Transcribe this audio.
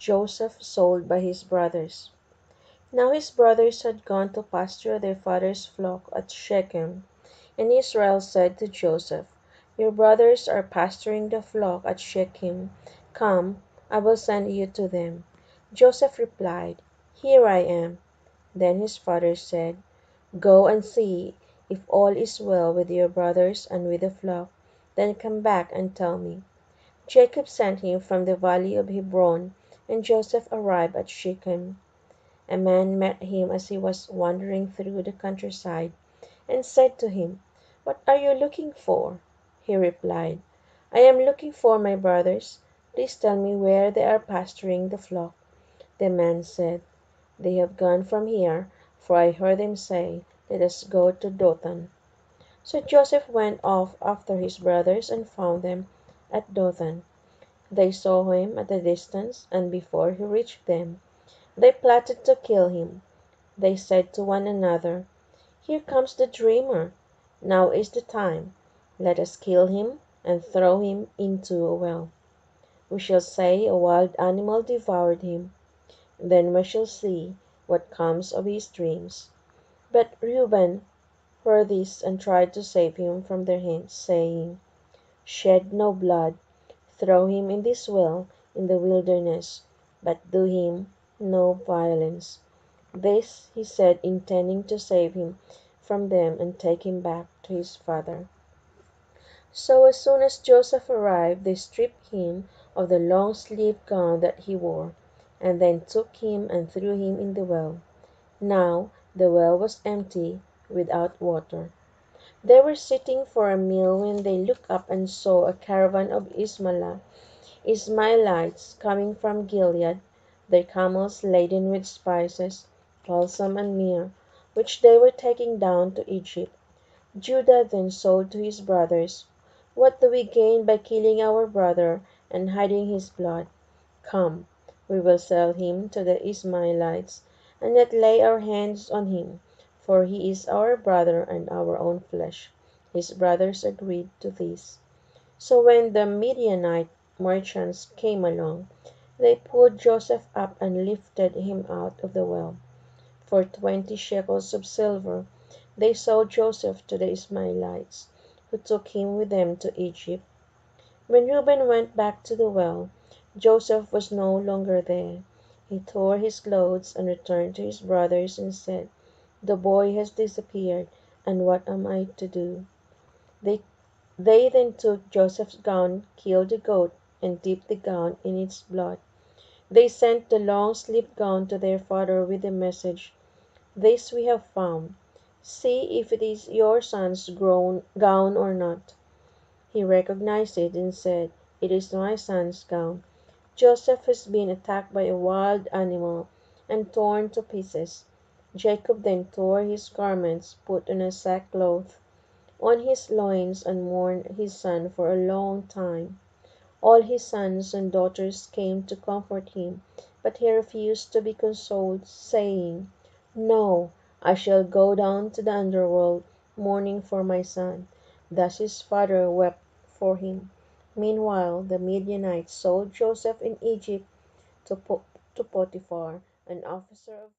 Joseph sold by his brothers. Now his brothers had gone to pasture their father's flock at Shechem. And Israel said to Joseph, "Your brothers are pasturing the flock at Shechem. Come, I will send you to them." Joseph replied, "Here I am." Then his father said, "Go and see if all is well with your brothers and with the flock. Then come back and tell me." Jacob sent him from the valley of Hebron, and Joseph arrived at Shechem. A man met him as he was wandering through the countryside, and said to him, "What are you looking for?" He replied, "I am looking for my brothers. Please tell me where they are pasturing the flock." The man said, "They have gone from here, for I heard them say, 'Let us go to Dothan.'" So Joseph went off after his brothers and found them at Dothan. They saw him at a distance, and before he reached them, they plotted to kill him. They said to one another, "Here comes the dreamer. Now is the time. Let us kill him and throw him into a well. We shall say a wild animal devoured him. Then we shall see what comes of his dreams." But Reuben heard this and tried to save him from their hands, saying, "Shed no blood. Throw him in this well in the wilderness, but do him no violence." This he said, intending to save him from them and take him back to his father. So as soon as Joseph arrived, they stripped him of the long-sleeved gown that he wore, and then took him and threw him in the well. Now the well was empty, without water. They were sitting for a meal when they looked up and saw a caravan of Ishmaelites coming from Gilead, their camels laden with spices, balsam, and myrrh, which they were taking down to Egypt. Judah then said to his brothers, "What do we gain by killing our brother and hiding his blood? Come, we will sell him to the Ishmaelites, and not lay our hands on him, for he is our brother and our own flesh." His brothers agreed to this. So when the Midianite merchants came along, they pulled Joseph up and lifted him out of the well. For 20 shekels of silver they sold Joseph to the Ishmaelites, who took him with them to Egypt. When Reuben went back to the well, Joseph was no longer there. He tore his clothes and returned to his brothers and said, "The boy has disappeared, and what am I to do?" They, they then took Joseph's gown, killed the goat, and dipped the gown in its blood. They sent the long-sleeved gown to their father with the message, "This we have found. See if it is your son's gown or not." He recognized it and said, "It is my son's gown. Joseph has been attacked by a wild animal and torn to pieces." Jacob then tore his garments, put on a sackcloth on his loins, and mourned his son for a long time. All his sons and daughters came to comfort him, but he refused to be consoled, saying, "No, I shall go down to the underworld, mourning for my son." Thus his father wept for him. Meanwhile the Midianites sold Joseph in Egypt to Potiphar, an officer of